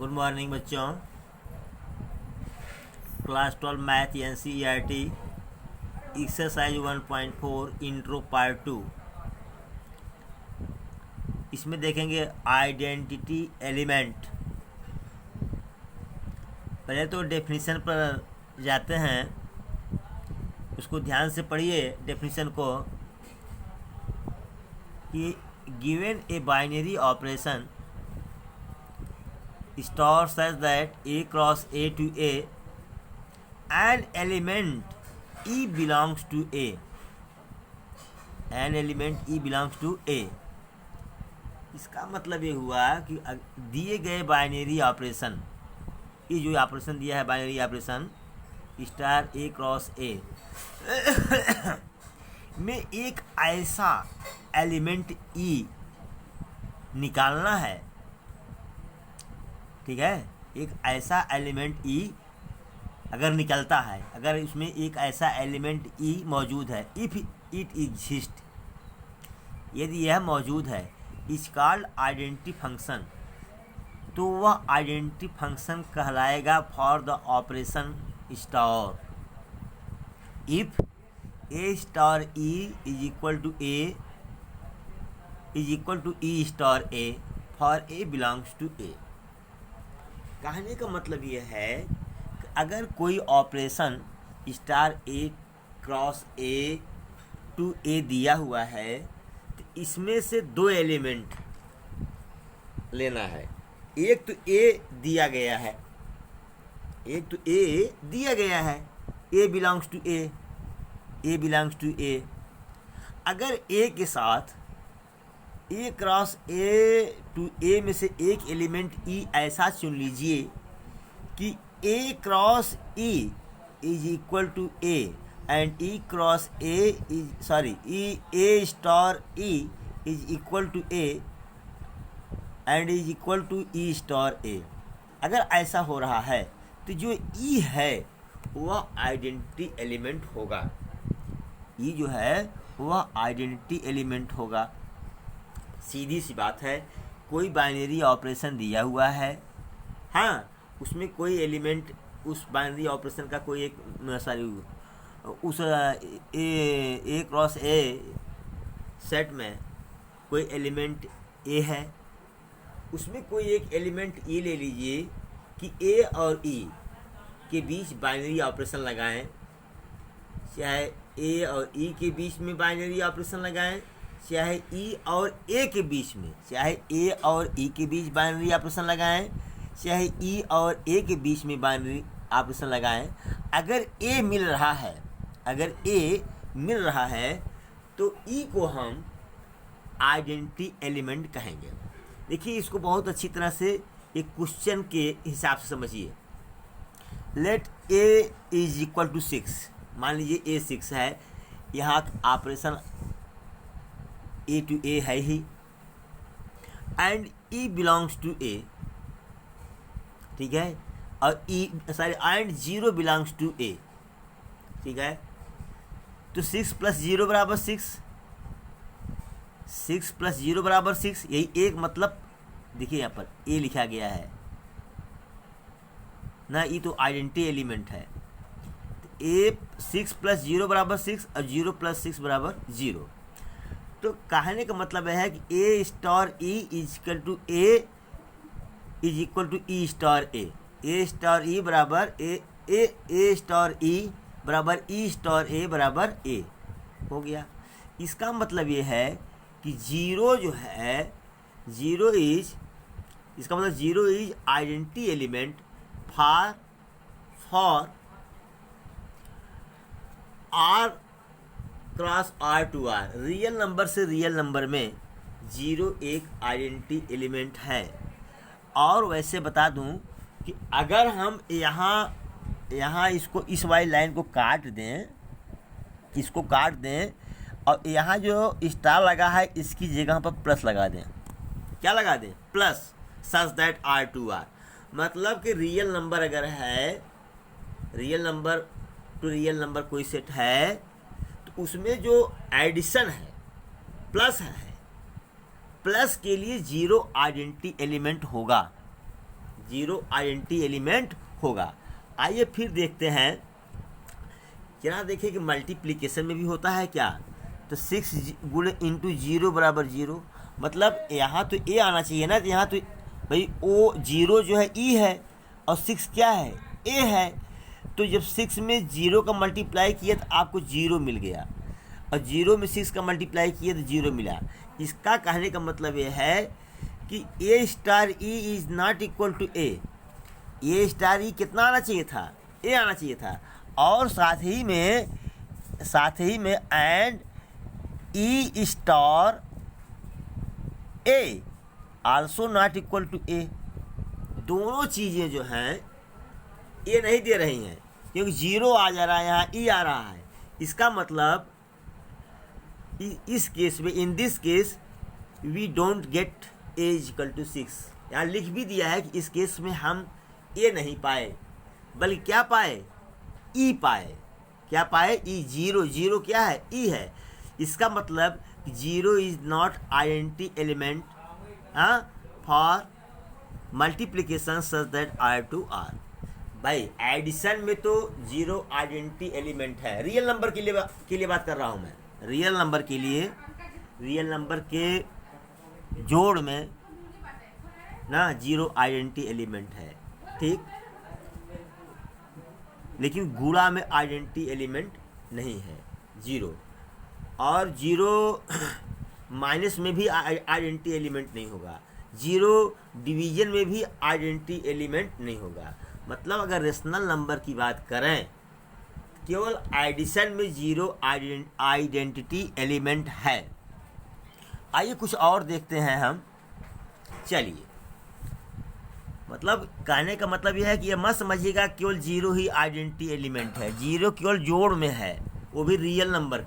Good morning बच्चों। Class 12 math NCERT exercise 1.4 intro part 2। इसमें देखेंगे आइडेंटिटी एलिमेंट। पहले तो डेफिनेशन पर जाते हैं, उसको ध्यान से पढ़िए डेफिनेशन को कि given a binary operation store such that A cross A to A an element E belongs to A, an element E belongs to A। इसका मतलब ये हुआ कि दिए गए बाइनरी ऑपरेशन, ये जो ऑपरेशन दिया है binary operation star A cross A में एक ऐसा एलिमेंट E निकालना है। ठीक है, एक ऐसा एलिमेंट E अगर निकलता है, अगर इसमें एक ऐसा एलिमेंट E मौजूद है, इफ़ इट एग्जिस्ट, यदि यह मौजूद है, इज कॉल्ड आइडेंटिटी फंक्शन, तो वह आइडेंटिटी फंक्शन कहलाएगा for the operation star. If A star E is equal to E star A for A belongs to A। कहने का मतलब ये है कि अगर कोई operation star A cross A to A दिया हुआ है, तो इसमें से दो एलिमेंट लेना है। एक तो A दिया गया है, A बिलोंग्स टू A। अगर A के साथ A cross A to A में से एक एलिमेंट E ऐसा चुन लीजिए कि A cross E is equal to A and E cross A star E is equal to A and is equal to E star A। अगर ऐसा हो रहा है तो जो E है वह आइडेंटिटी एलिमेंट होगा। E जो है वह आइडेंटिटी एलिमेंट होगा। सीधी सी बात है, कोई बाइनरी ऑपरेशन दिया हुआ है, हाँ, उसमें कोई एलिमेंट, उस बाइनरी ऑपरेशन का कोई एक उस ए क्रॉस ए सेट में कोई एलिमेंट A है, उसमें कोई एक एलिमेंट E ले लीजिए कि A और E के बीच बाइनरी ऑपरेशन लगाएं, चाहे A और E के बीच में बाइनरी ऑपरेशन लगाएं, चाहे E और A के बीच में, चाहे A और E के बीच बाइनरी ऑपरेशन लगाएं, चाहे E और A के बीच में बाइनरी ऑपरेशन लगाएं। अगर A मिल रहा है तो E को हम आइडेंटिटी एलिमेंट कहेंगे। देखिए, इसको बहुत अच्छी तरह से एक क्वेश्चन के हिसाब से समझिए। Let A is equal to 6, मान लीजिए A 6 है, यहाँ ऑपरेशन A टू A है ही, and E belongs to A, ठीक है, और एंड 0 बिलोंग्स टू A, ठीक है। तो 6 प्लस 0 बराबर 6, 6 प्लस 0 बराबर 6, यही एक मतलब देखिए यहाँ पर A लिखा गया है ना, ये तो आइडेंटिटी एलिमेंट है। तो A 6 प्लस 0 बराबर 6 और 0 प्लस 6 बराबर 0। तो कहने का मतलब है कि A star E is equal to E star A star E बराबर A स्टार E बराबर E स्टार A बराबर A हो गया। इसका मतलब ये है कि जीरो जो है, इसका मतलब zero is identity element for R cross R to R। Real number से रियल नंबर में 0 एक आइडेंटिटी एलिमेंट है। और वैसे बता दूं कि अगर हम यहाँ इसको, इस वाली लाइन को काट दें, और यहाँ जो स्टार लगा है इसकी जगह पर प्लस लगा दें। क्या लगा दें? Plus, such that R to R। मतलब कि रियल नंबर अगर है, real number to real number कोई सेट है, तो उसमें जो एडिशन है, प्लस है, प्लस के लिए 0 आइडेंटिटी एलिमेंट होगा। जीरो आइडेंटिटी एलिमेंट होगा। आइए फिर देखते हैं, क्या देखिए कि मल्टीप्लिकेशन में भी होता है क्या। तो 6 गुणे इंटू 0 बराबर 0, मतलब यहाँ तो ए आना चाहिए ना, तो यहाँ तो भाई ओ 0 जो है ई है और 6 क्या है ए है। तो जब 6 में 0 का मल्टीप्लाई किया तो आपको 0 मिल गया, और 0 में 6 का मल्टीप्लाई किया तो 0 मिला। इसका कहने का मतलब ये है कि A star E is not equal to A. A star E कितना आना चाहिए था, ए आना चाहिए था, और साथ ही में and E star A also not equal to A. दोनों चीज़ें जो हैं ये नहीं दे रही हैं, क्योंकि 0 आ जा रहा है, यहाँ ई आ रहा है। इसका मतलब इस केस में, in this case we don't get A equal to 6। यहाँ लिख भी दिया है कि इस केस में हम ए नहीं पाए, बल्कि क्या पाए, ई पाए। क्या पाए, ई। 0 क्या है, ई है। इसका मतलब 0 is not identity element for multiplication such that R to R. भाई एडिशन में तो 0 आइडेंटिटी एलिमेंट है। रियल नंबर के लिए बात कर रहा हूँ मैं। रियल नंबर के लिए, रियल नंबर के जोड़ में ना 0 आइडेंटिटी एलिमेंट है, ठीक। लेकिन गुणा में आइडेंटिटी एलिमेंट नहीं है 0, और 0 माइनस में भी आइडेंटिटी एलिमेंट नहीं होगा, 0 डिवीजन में भी आइडेंटिटी एलिमेंट नहीं होगा। मतलब अगर रेशनल नंबर की बात करें, केवल एडिशन में 0 आइडेंटिटी एलिमेंट है। आइए कुछ और देखते हैं हम। चलिए, मतलब कहने का मतलब यह है कि ये मत समझिएगा केवल 0 ही आइडेंटिटी एलिमेंट है। 0 केवल जोड़ में है, वो भी रियल नंबर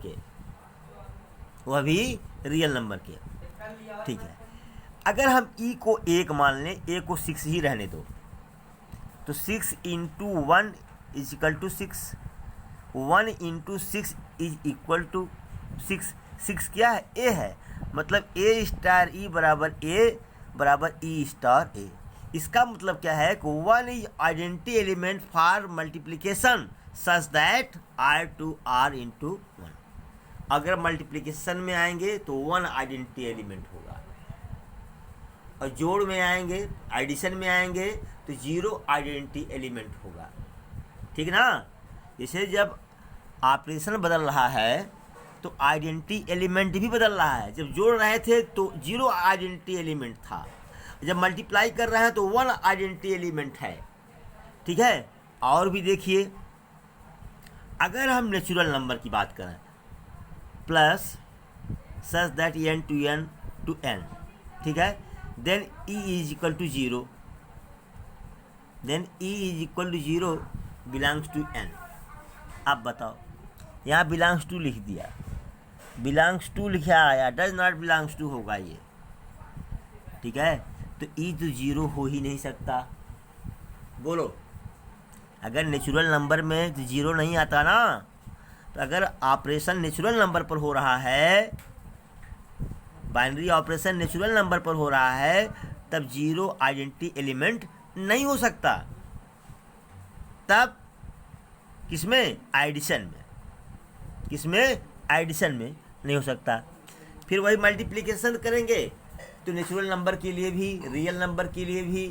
के, ठीक है। अगर हम ई को 1 मान लें, ए को 6 ही रहने दो, तो 6 into 1 is equal to 6, 1 into 6 is equal to 6। 6 क्या है, ए है। मतलब ए स्टार ई बराबर ई स्टार ए। इसका मतलब क्या है कि 1 is identity element for multiplication such that R to R into 1। अगर मल्टीप्लिकेशन में आएंगे तो 1 आइडेंटिटी एलिमेंट होगा, और जोड़ में आएंगे, एडिशन में आएंगे तो 0 आइडेंटिटी एलिमेंट होगा, ठीक ना। जैसे जब ऑपरेशन बदल रहा है तो आइडेंटिटी एलिमेंट भी बदल रहा है। जब जोड़ रहे थे तो 0 आइडेंटिटी एलिमेंट था, जब मल्टीप्लाई कर रहे हैं तो 1 आइडेंटिटी एलिमेंट है, ठीक है। और भी देखिए, अगर हम नेचुरल नंबर की बात करें, plus such that n to n, ठीक है, then e is equal to 0, then e is equal to 0 belongs to n। अब बताओ, यहाँ बिलोंग्स टू लिख दिया, बिलोंग्स टू लिखा आया, डज नॉट बिलोंग्स टू होगा ये, ठीक है। तो ई तो 0 हो ही नहीं सकता। बोलो, अगर नेचुरल नंबर में तो 0 नहीं आता ना। तो अगर ऑपरेशन नेचुरल नंबर पर हो रहा है, बाइनरी ऑपरेशन नेचुरल नंबर पर हो रहा है, तब 0 आइडेंटिटी एलिमेंट नहीं हो सकता। तब किसमें, एडिशन में, किसमें, एडिशन में नहीं हो सकता। फिर वही मल्टीप्लिकेशन करेंगे तो नेचुरल नंबर के लिए भी, रियल नंबर के लिए भी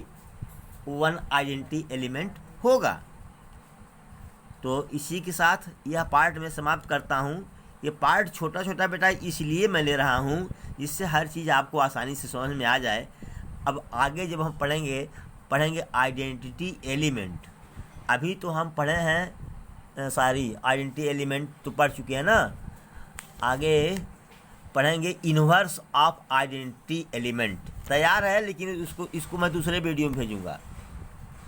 1 आइडेंटिटी एलिमेंट होगा। तो इसी के साथ यह पार्ट मैं समाप्त करता हूँ। ये पार्ट छोटा छोटा बेटा इसलिए मैं ले रहा हूँ जिससे हर चीज़ आपको आसानी से समझ में आ जाए। अब आगे जब हम पढ़ेंगे आइडेंटिटी एलिमेंट। अभी तो हम पढ़े हैं सारी आइडेंटिटी एलिमेंट तो पढ़ चुके हैं ना। आगे पढ़ेंगे इन्वर्स ऑफ आइडेंटिटी एलिमेंट। तैयार है, लेकिन इसको मैं दूसरे वीडियो में भेजूँगा।